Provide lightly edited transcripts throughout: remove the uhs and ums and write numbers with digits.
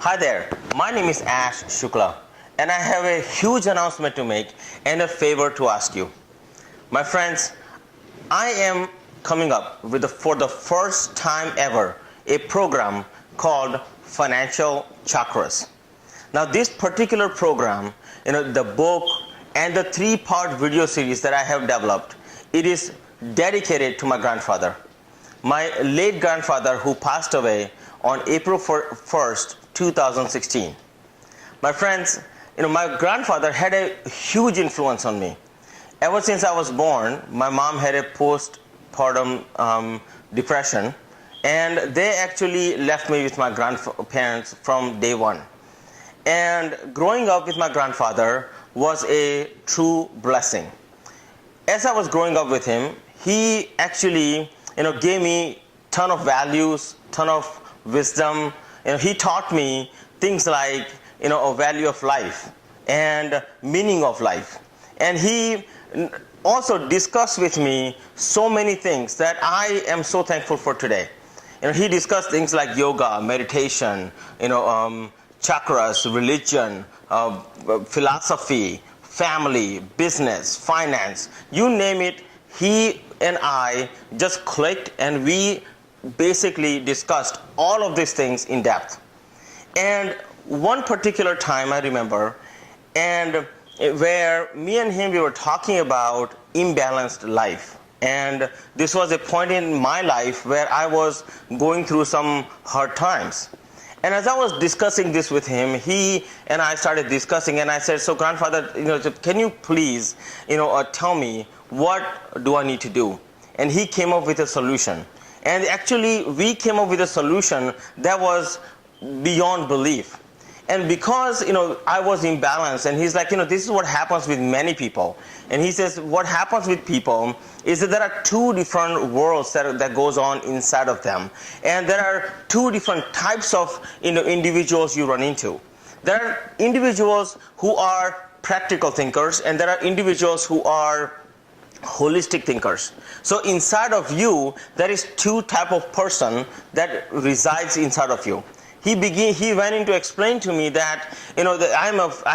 Hi there, my name is Shukla, and I have a huge announcement to make and a favor to ask you. My friends, I am coming up with for the first time ever a program called Financial Chakras. Now this particular program, the book and the 3-part video series that I have developed, it is dedicated to my grandfather. My late grandfather who passed away on April 1st, 2016. My friends, my grandfather had a huge influence on me. Ever since I was born, my mom had a postpartum depression, and they actually left me with my grandparents from day one. And growing up with my grandfather was a true blessing. As I was growing up with him, he actually, gave me ton of values, ton of wisdom. He taught me things like, a value of life and meaning of life. And he also discussed with me so many things that I am so thankful for today. He discussed things like yoga, meditation, chakras, religion, philosophy, family, business, finance, you name it. He and I just clicked, and we basically discussed all of these things in depth. And one particular time I remember, and where me and him, we were talking about imbalanced life. And this was a point in my life where I was going through some hard times. And as I was discussing this with him, he and I started discussing, and I said, so grandfather, can you please, tell me what do I need to do? And he came up with a solution. And actually, we came up with a solution that was beyond belief. And because, I was imbalanced, and he's like, this is what happens with many people. And he says, what happens with people is that there are two different worlds that goes on inside of them. And there are two different types of, individuals you run into. There are individuals who are practical thinkers, and there are individuals who are holistic thinkers. So inside of you, there is two type of person that resides inside of you. He went in to explain to me that I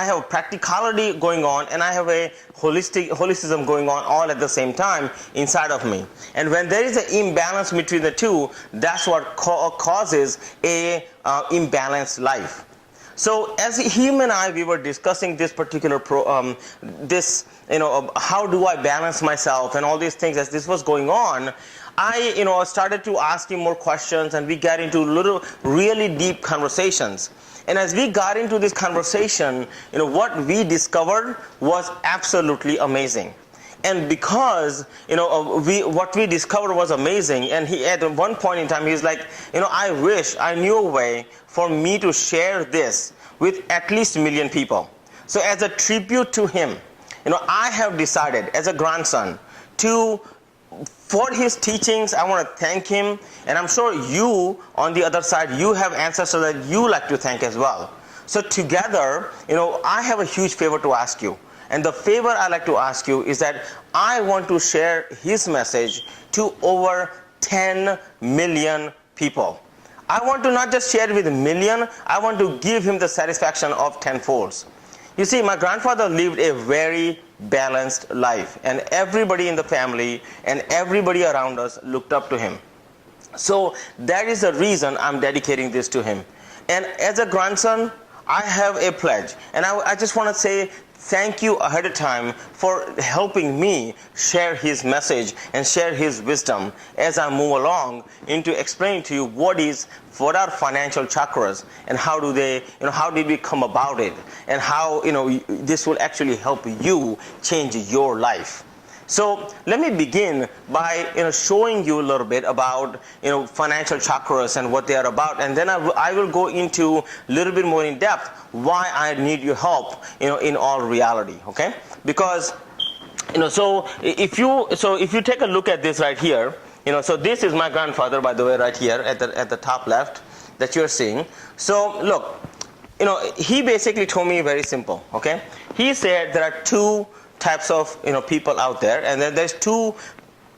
have a practicality going on, and I have a holisticism going on all at the same time inside of me. And when there is an imbalance between the two, that's what causes a imbalanced life. So as him and I, we were discussing this particular how do I balance myself and all these things. As this was going on, I started to ask him more questions, and we got into really deep conversations. And as we got into this conversation, what we discovered was absolutely amazing. And because what we discovered was amazing, and he at one point in time he's like, I wish I knew a way for me to share this with at least 1 million people. So as a tribute to him, I have decided as a grandson for his teachings, I want to thank him. And I'm sure you on the other side, you have ancestors that you like to thank as well. So together, I have a huge favor to ask you. And the favor I like to ask you is that I want to share his message to over 10 million people. I want to not just share it with 1 million, I want to give him the satisfaction of 10-folds. You see, my grandfather lived a very balanced life, and everybody in the family and everybody around us looked up to him. So that is the reason I'm dedicating this to him. And as a grandson, I have a pledge, and I just want to say thank you ahead of time for helping me share his message and share his wisdom as I move along into explaining to you what are financial chakras, and how did we come about it, and how this will actually help you change your life. So let me begin by showing you a little bit about financial chakras and what they are about, and then I will go into a little bit more in depth why I need your help in all reality. Okay, because so if you take a look at this right here, so this is my grandfather, by the way, right here at the top left that you're seeing. So look, he basically told me very simple. Okay, he said there are two types of people out there, and then there's two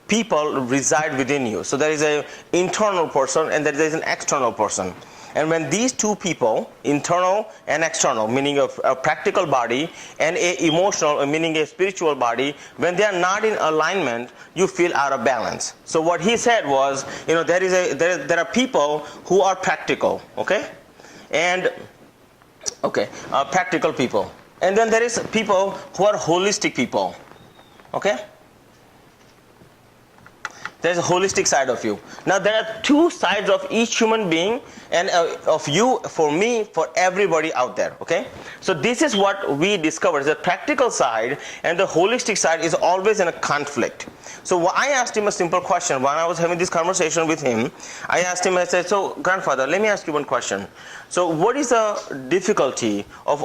people reside within you. So there is an internal person and there is an external person. And when these two people, internal and external, meaning a practical body, and a emotional, meaning a spiritual body, when they are not in alignment, you feel out of balance. So what he said was, there are people who are practical, okay, and practical people, and then there is people who are holistic people, okay. There's a holistic side of you. Now there are two sides of each human being, and of you, for me, for everybody out there, okay? So this is what we discovered. The practical side and the holistic side is always in a conflict. So I asked him a simple question. When I was having this conversation with him, I asked him, I said, so grandfather, let me ask you one question. So what is the difficulty of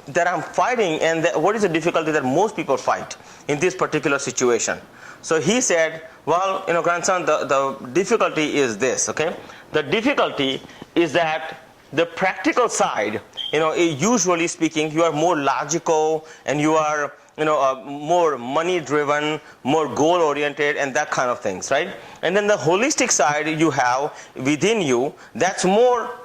that I'm fighting, and what is the difficulty that most people fight in this particular situation? So he said, well, grandson, the difficulty is this, okay? The difficulty is that the practical side, usually speaking, you are more logical, and you are, more money driven, more goal oriented, and that kind of things, right? And then the holistic side you have within you, that's more,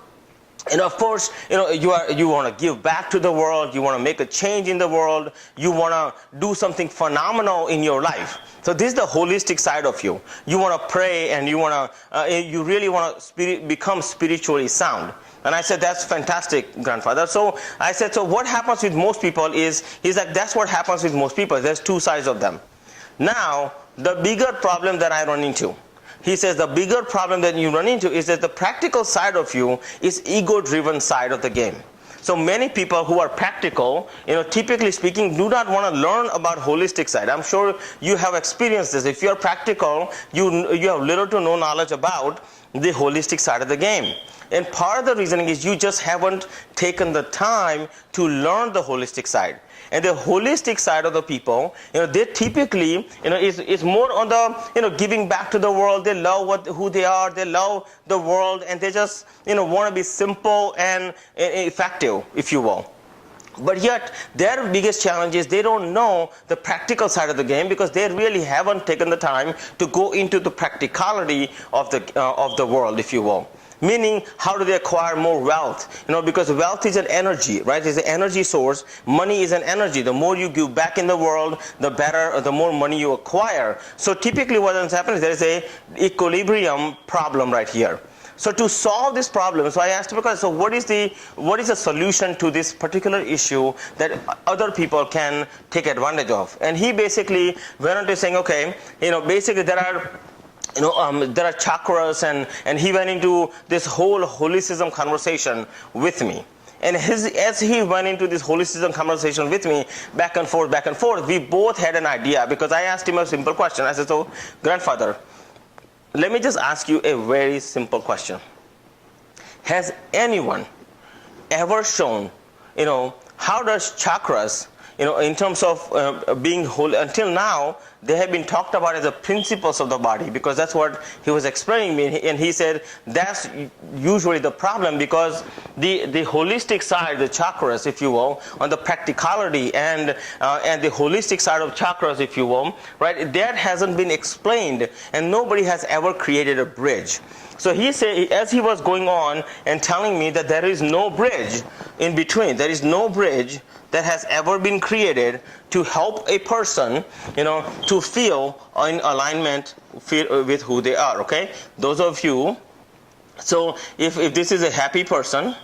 and of course, you want to give back to the world, you want to make a change in the world, you want to do something phenomenal in your life. So this is the holistic side of you. You want to pray, and you really want to become spiritually sound. And I said, that's fantastic, grandfather. So I said, so what happens with most people he's like, that's what happens with most people. There's two sides of them. Now, the bigger problem that I run into, he says, the bigger problem that you run into is that the practical side of you is ego-driven side of the game. So many people who are practical, typically speaking, do not want to learn about holistic side. I'm sure you have experienced this. If you're practical, you have little to no knowledge about the holistic side of the game. And part of the reasoning is you just haven't taken the time to learn the holistic side. And the holistic side of the people, they typically, is more on the, giving back to the world. They love who they are. They love the world, and they just, want to be simple and effective, if you will. But yet, their biggest challenge is they don't know the practical side of the game, because they really haven't taken the time to go into the practicality of the world, if you will. Meaning, how do they acquire more wealth? Because wealth is an energy, right? It's an energy source. Money is an energy. The more you give back in the world, the more money you acquire. So typically what happens, there is a equilibrium problem right here. So to solve this problem, so I asked him, so what is the solution to this particular issue that other people can take advantage of? And he basically went on to saying, okay, basically there are chakras, and he went into this whole holicism conversation with me. And as he went into this holicism conversation with me, back and forth, we both had an idea, because I asked him a simple question. I said, so grandfather, let me just ask you a very simple question. Has anyone ever shown, how does chakras, in terms of being holy, until now, they have been talked about as the principles of the body, because that's what he was explaining me. And he said that's usually the problem, because the holistic side, the chakras, if you will, on the practicality and the holistic side of chakras, if you will, right, that hasn't been explained, and nobody has ever created a bridge. So he said, as he was going on and telling me that there is no bridge in between, there is no bridge that has ever been created to help a person, to feel in alignment with who they are, okay? Those of you, so if this is a happy person,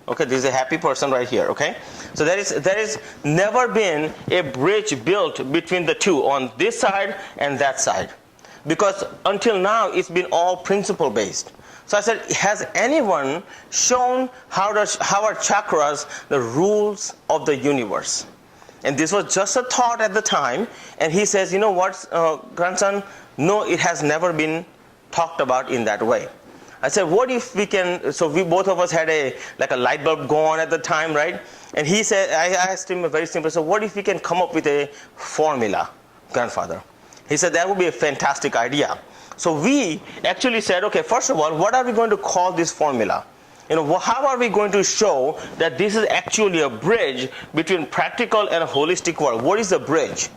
okay, this is a happy person right here, okay? So there is never been a bridge built between the two, on this side and that side. Because until now, it's been all principle based. So I said, has anyone shown how are chakras the rules of the universe? And this was just a thought at the time. And he says, you know what, grandson, no, it has never been talked about in that way. I said, what if we can, so we both of us had a light bulb go on at the time, right? And he said, I asked him a very simple, so what if we can come up with a formula, grandfather? He said, that would be a fantastic idea. So we actually said, okay, first of all, what are we going to call this formula? How are we going to show that this is actually a bridge between practical and a holistic world? What is the bridge?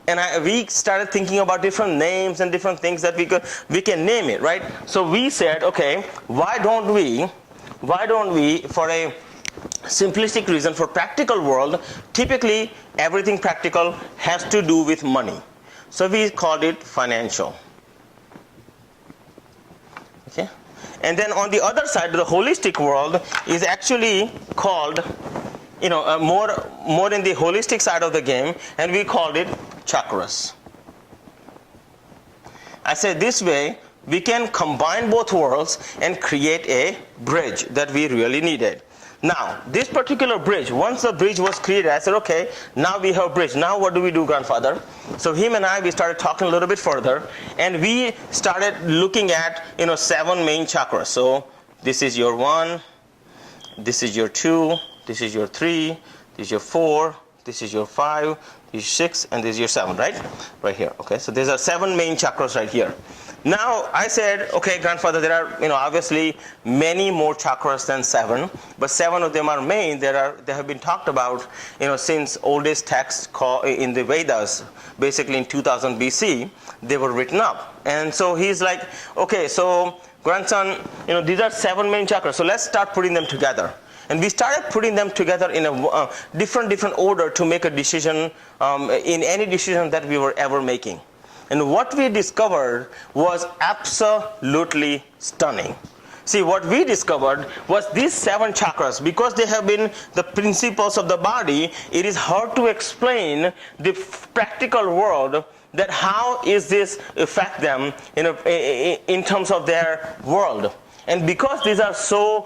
And we started thinking about different names and different things that we can name it, right? So we said, okay, why don't we why don't we, for a simplistic reason, for practical world, typically everything practical has to do with money. So we called it financial. Okay? And then on the other side, the holistic world is actually called, more in the holistic side of the game, and we called it chakras. I said this way, we can combine both worlds and create a bridge that we really needed. Now, this particular bridge, once the bridge was created, I said, okay, now we have a bridge. Now what do we do, grandfather? So him and I, we started talking a little bit further, and we started looking at, 7 main chakras. So this is your 1, this is your 2, this is your 3, this is your 4, this is your 5, this is 6, and this is your 7, right? Right here, okay? So there's 7 main chakras right here. Now, I said, okay, grandfather, there are, obviously many more chakras than 7, but 7 of them are main. They have been talked about, since oldest texts in the Vedas, basically in 2000 BC, they were written up. And so he's like, okay, so grandson, these are 7 main chakras, so let's start putting them together. And we started putting them together in a different order to make a decision, in any decision that we were ever making. And what we discovered was absolutely stunning. See, what we discovered was these 7 chakras, because they have been the principles of the body, it is hard to explain the practical world, that how is this affect them in terms of their world. And because these are so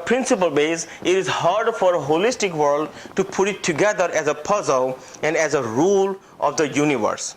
principle based, it is hard for a holistic world to put it together as a puzzle and as a rule of the universe.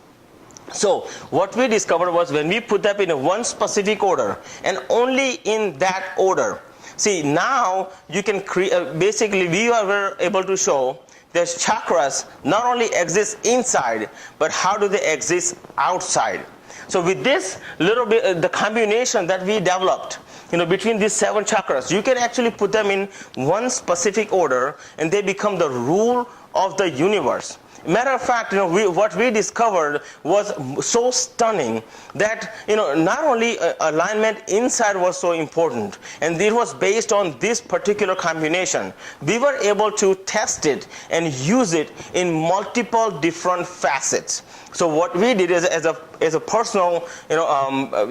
So what we discovered was, when we put them in one specific order, and only in that order, see, now you can create, basically we were able to show that chakras not only exist inside, but how do they exist outside. So with this little bit, the combination that we developed, between these 7 chakras, you can actually put them in one specific order, and they become the rule of the universe. Matter of fact, what we discovered was so stunning that, not only alignment inside was so important, and it was based on this particular combination. We were able to test it and use it in multiple different facets. So what we did is, as a personal,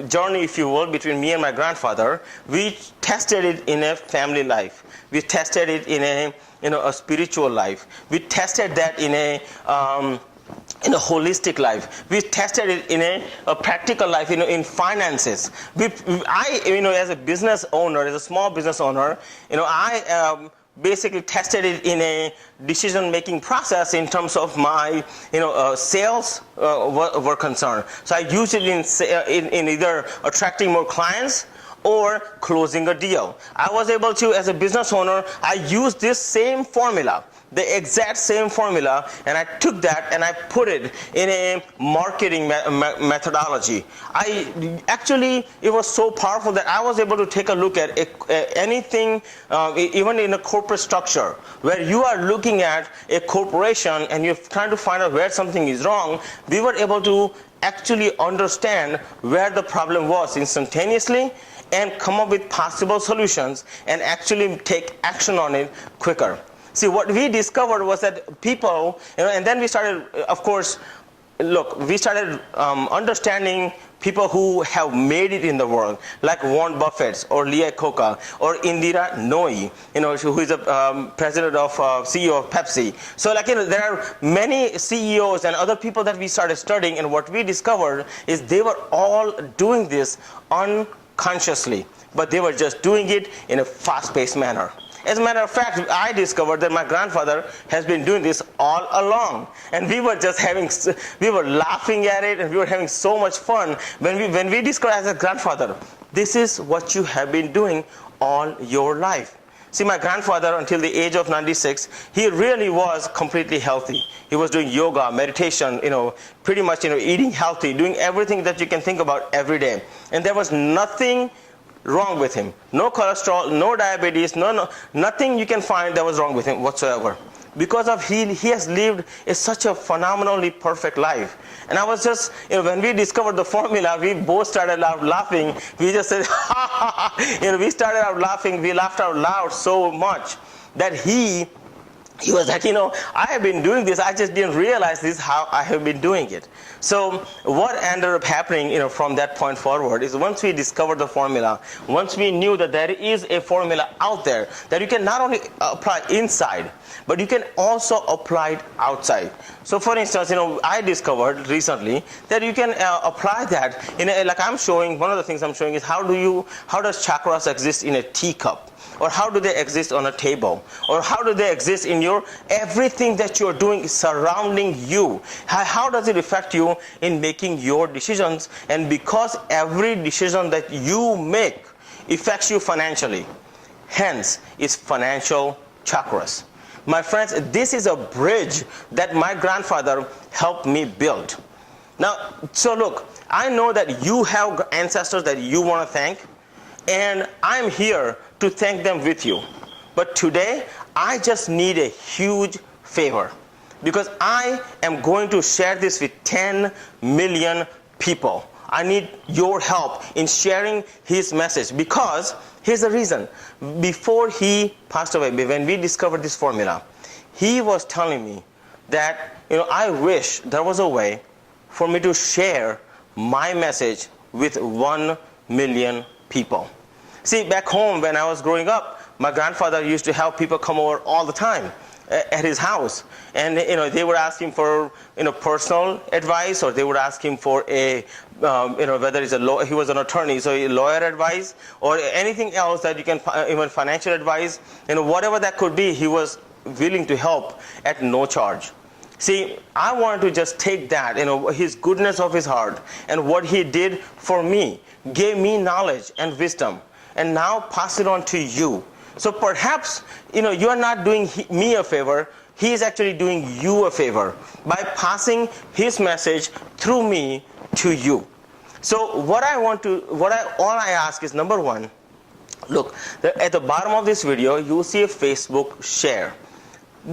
journey, if you will, between me and my grandfather, we tested it in a family life. We tested it in a spiritual life. We tested that in a holistic life. We tested it in a practical life, in finances. As a business owner, as a small business owner, I basically tested it in a decision-making process in terms of my, sales were concerned. So I used it in either attracting more clients or closing a deal. I was able to, as a business owner, I used this same formula, the exact same formula, and I took that and I put it in a marketing methodology. It was so powerful that I was able to take a look at anything, even in a corporate structure, where you are looking at a corporation and you're trying to find out where something is wrong. We were able to actually understand where the problem was instantaneously, and come up with possible solutions and actually take action on it quicker. See, what we discovered was that people, and then we started, of course, we started understanding people who have made it in the world, like Warren Buffett or Lee Iacocca or Indira Nooyi, who is the president of CEO of Pepsi. So there are many CEOs and other people that we started studying, and what we discovered is they were all doing this unconsciously, but they were just doing it in a fast-paced manner. As a matter of fact, I discovered that my grandfather has been doing this all along, and we were laughing at it, and we were having so much fun when we discovered as a grandfather, this is what you have been doing all your life. See, my grandfather, until the age of 96, he really was completely healthy. He was doing yoga, meditation, pretty much, eating healthy, doing everything that you can think about every day. And there was nothing wrong with him. No cholesterol, no diabetes, nothing you can find that was wrong with him whatsoever. because of he has lived such a phenomenally perfect life. And I was just, when we discovered the formula, we both started out laughing. We just said, we started out laughing. We laughed out loud so much that he was like, I have been doing this. I just didn't realize this is how I have been doing it. So what ended up happening, from that point forward is once we discovered the formula, once we knew that there is a formula out there that you can not only apply inside, but you can also apply it outside. So for instance, I discovered recently that you can apply that like I'm showing, one of the things I'm showing is how does chakras exist in a teacup? Or how do they exist on a table? Or how do they exist in everything that you're doing surrounding you? How does it affect you in making your decisions? And because every decision that you make affects you financially, hence is financial chakras. My friends, this is a bridge that my grandfather helped me build. Now, so look, I know that you have ancestors that you want to thank, and I'm here to thank them with you. But today, I just need a huge favor, because I am going to share this with 10 million people. I need your help in sharing his message, because here's the reason. Before he passed away, when we discovered this formula, he was telling me that, I wish there was a way for me to share my message with 1 million people. See, back home when I was growing up, my grandfather used to have people come over all the time at his house, and they would ask him for personal advice, or they would ask him for a whether he's he was an attorney, so lawyer advice, or anything else that you can, even financial advice, whatever that could be, he was willing to help at no charge. See, I wanted to just take that, his goodness of his heart and what he did for me, gave me knowledge and wisdom, and now pass it on to you. So perhaps, you are not doing me a favor, he is actually doing you a favor by passing his message through me to you. So all I ask is, number one, look, at the bottom of this video, you will see a Facebook share.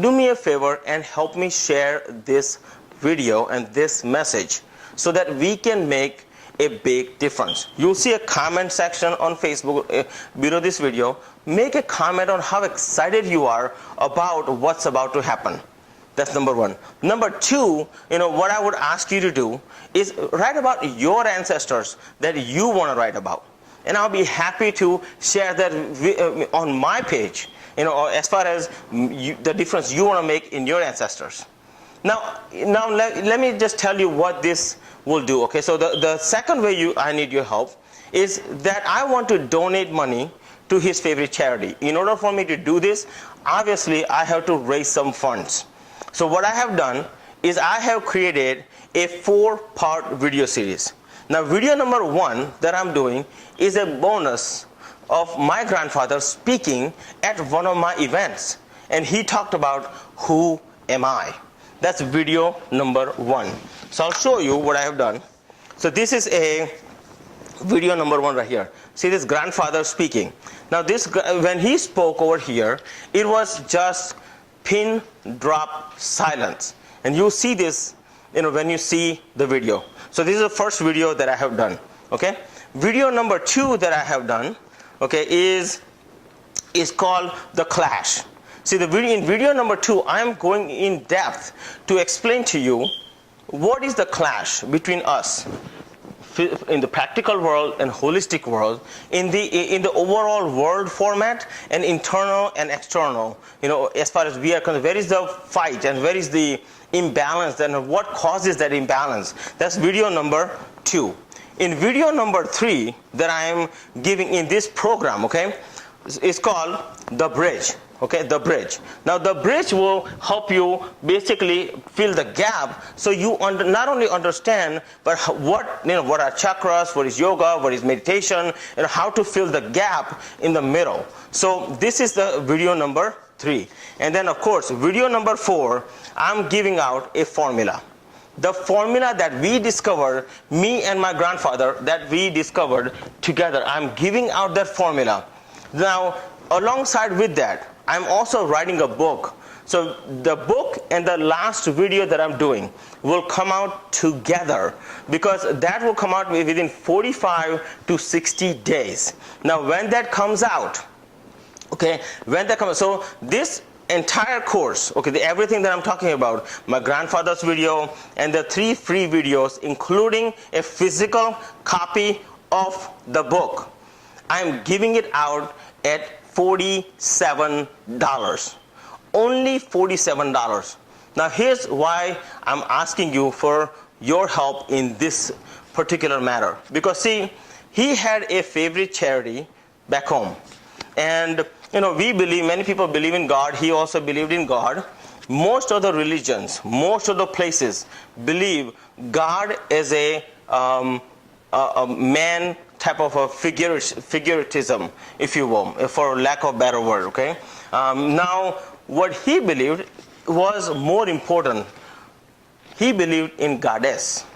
Do me a favor and help me share this video and this message so that we can make a big difference. You'll see a comment section on Facebook below this video. Make a comment on how excited you are about what's about to happen. That's number one. Number two, what I would ask you to do is write about your ancestors that you want to write about. And I'll be happy to share that on my page, as far as the difference you want to make in your ancestors. Now let me just tell you what this will do. Okay, so the second way I need your help is that I want to donate money to his favorite charity. In order for me to do this, obviously I have to raise some funds. So what I have done is I have created a 4-part video series. Now video number 1 that I'm doing is a bonus of my grandfather speaking at one of my events, and he talked about who am I. That's video number 1. So I'll show you what I have done. So this is a video number 1 right here. See this grandfather speaking. Now when he spoke over here, it was just pin drop silence. And you see this, when you see the video. So this is the first video that I have done. Okay. Video number 2 that I have done, okay, is called The Clash. See, in video number 2, I am going in depth to explain to you what is the clash between us in the practical world and holistic world, in the overall world format, and internal and external. As far as we are concerned, where is the fight and where is the imbalance, and what causes that imbalance? That's video number 2. In video number 3 that I am giving in this program, okay, it's called The Bridge. Okay, The Bridge. Now the bridge will help you basically fill the gap, so you not only understand, but what are chakras, what is yoga, what is meditation, and how to fill the gap in the middle. So this is the video number 3. And then of course, video number 4, I'm giving out a formula. The formula that we discovered, me and my grandfather, that we discovered together, I'm giving out that formula. Now, alongside with that, I'm also writing a book. So the book and the last video that I'm doing will come out together, because that will come out within 45 to 60 days. Now when that comes out, okay, so this entire course, okay, everything that I'm talking about, my grandfather's video and the 3 free videos, including a physical copy of the book, I'm giving it out at $47. Only $47. Now here's why I'm asking you for your help in this particular matter. Because see, he had a favorite charity back home. And we believe, many people believe in God. He also believed in God. Most of the religions, most of the places believe God is a man type of a figuratism, if you will, for lack of a better word, okay? Now, what he believed was more important. He believed in goddess.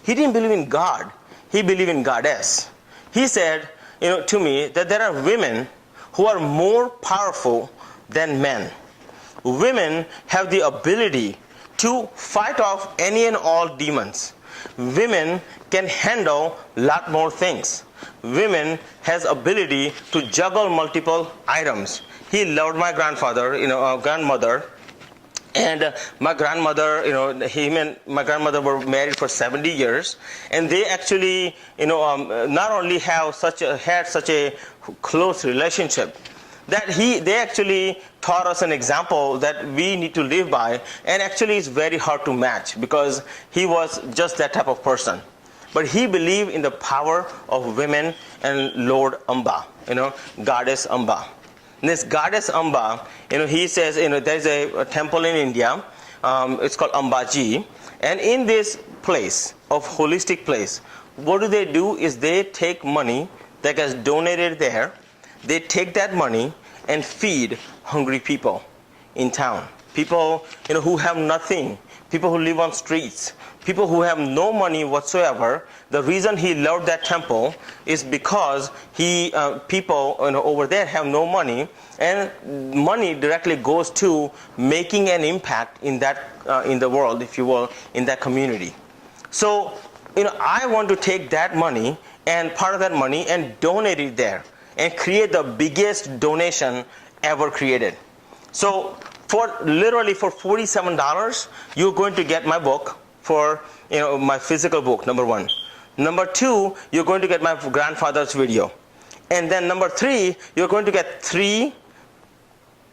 He didn't believe in God. He believed in goddess. He said, to me, that there are women who are more powerful than men. Women have the ability to fight off any and all demons. Women can handle a lot more things. Women has ability to juggle multiple items. He loved my grandfather, grandmother, and my grandmother, him and my grandmother were married for 70 years, and they actually, not only had such a close relationship, that they actually taught us an example that we need to live by, and actually it's very hard to match, because he was just that type of person. But he believed in the power of women and Lord Amba, goddess Amba. And this goddess Amba, he says, there's a temple in India, it's called Ambaji, and in this place, of holistic place, what do is they take money that gets donated there, they take that money and feed hungry people in town. People, who have nothing, people who live on streets, people who have no money whatsoever. The reason he loved that temple is because people over there have no money, and money directly goes to making an impact in that in the world, if you will, in that community. So I want to take that money and part of that money and donate it there and create the biggest donation ever created. So literally for $47, you're going to get my book, for my physical book, number 1. Number 2, you're going to get my grandfather's video. And then number 3, you're going to get 3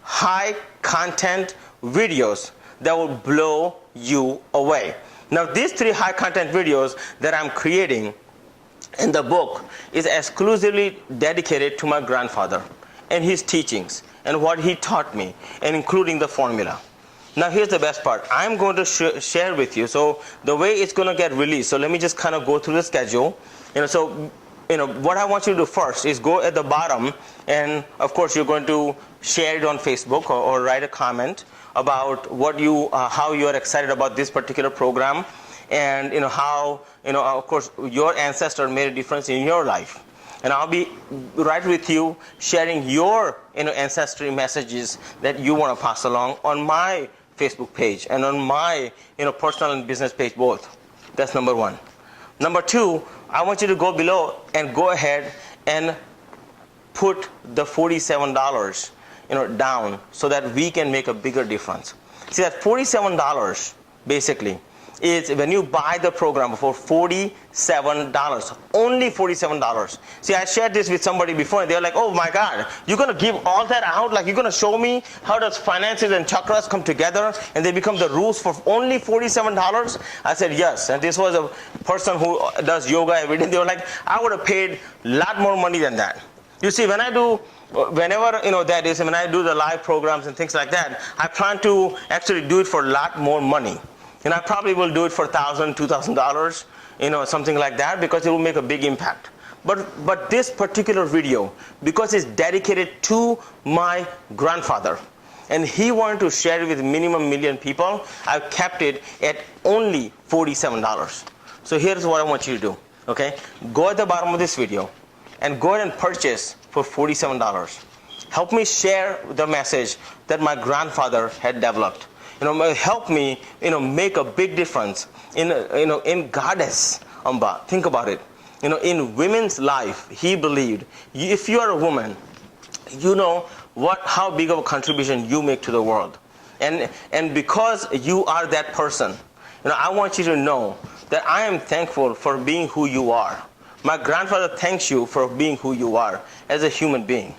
high content videos that will blow you away. Now these 3 high content videos that I'm creating in the book is exclusively dedicated to my grandfather and his teachings and what he taught me, and including the formula. Now here's the best part. I'm going to share with you, so the way it's going to get released. So let me just kind of go through the schedule. What I want you to do first is go at the bottom, and of course you're going to share it on Facebook or write a comment about how you are excited about this particular program, and how of course your ancestor made a difference in your life. And I'll be right with you, sharing your ancestry messages that you want to pass along on my Facebook page and on my personal and business page both. That's number 1. Number 2, I want you to go below and go ahead and put the $47 down, so that we can make a bigger difference. See, that $47 basically is when you buy the program for $47, only $47. See, I shared this with somebody before, and they're like, oh my God, you're going to give all that out? Like, you're going to show me how does finances and chakras come together and they become the rules for only $47? I said, yes. And this was a person who does yoga every day. They were like, I would have paid a lot more money than that. You see, when I do the live programs and things like that, I plan to actually do it for a lot more money. And I probably will do it for $1,000, $2,000, something like that, because it will make a big impact. But this particular video, because it's dedicated to my grandfather, and he wanted to share it with minimum million people, I've kept it at only $47. So here's what I want you to do, okay? Go at the bottom of this video and go ahead and purchase for $47. help me share the message that my grandfather had developed. Help me, make a big difference in Goddess Amba. Think about it. In women's life, he believed if you are a woman, how big of a contribution you make to the world. And because you are that person, I want you to know that I am thankful for being who you are. My grandfather thanks you for being who you are as a human being.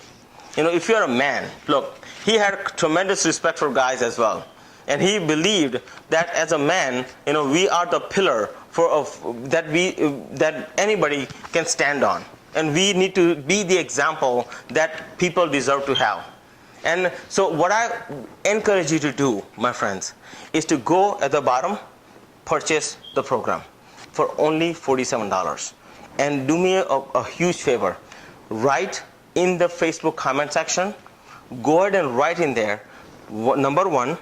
If you're a man, look, he had tremendous respect for guys as well. And he believed that as a man, we are the pillar that anybody can stand on. And we need to be the example that people deserve to have. And so what I encourage you to do, my friends, is to go at the bottom, purchase the program for only $47. And do me a huge favor. Write in the Facebook comment section, go ahead and write in there, number one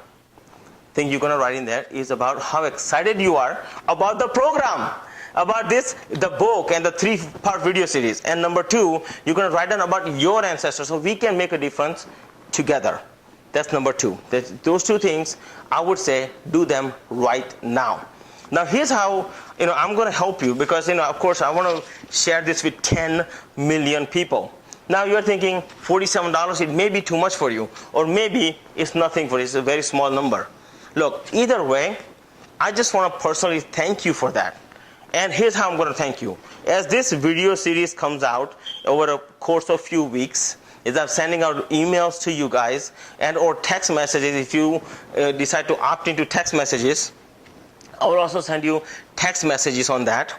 thing you're going to write in there is about how excited you are about the program, about the book and the 3-part video series. And number two, you're going to write down about your ancestors so we can make a difference together. That's number two. Those two things, I would say, do them right now. Now here's how I'm going to help you, because of course I want to share this with 10 million people. Now you're thinking $47, it may be too much for you, or maybe it's nothing for you, it's a very small number. Look, either way, I just want to personally thank you for that. And here's how I'm going to thank you. As this video series comes out over a course of few weeks, is I'm sending out emails to you guys and or text messages. If you decide to opt into text messages, I will also send you text messages on that.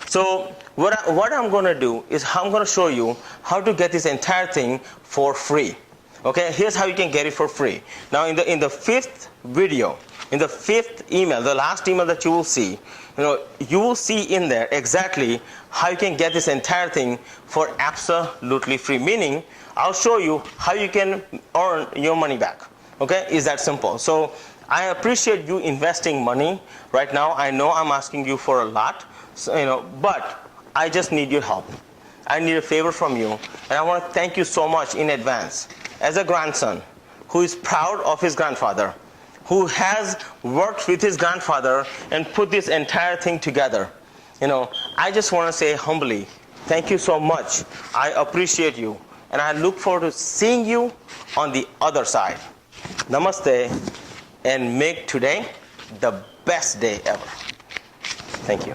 So what I'm going to do is I'm going to show you how to get this entire thing for free. Okay, here's how you can get it for free. Now in the 5th video, in the 5th email, the last email that you will see, you will see in there exactly how you can get this entire thing for absolutely free. Meaning, I'll show you how you can earn your money back. Okay, is that simple? So I appreciate you investing money right now. I know I'm asking you for a lot, so, but I just need your help. I need a favor from you, and I want to thank you so much in advance. As a grandson who is proud of his grandfather, who has worked with his grandfather and put this entire thing together, I just want to say humbly, thank you so much. I appreciate you, and I look forward to seeing you on the other side. Namaste, and make today the best day ever. Thank you.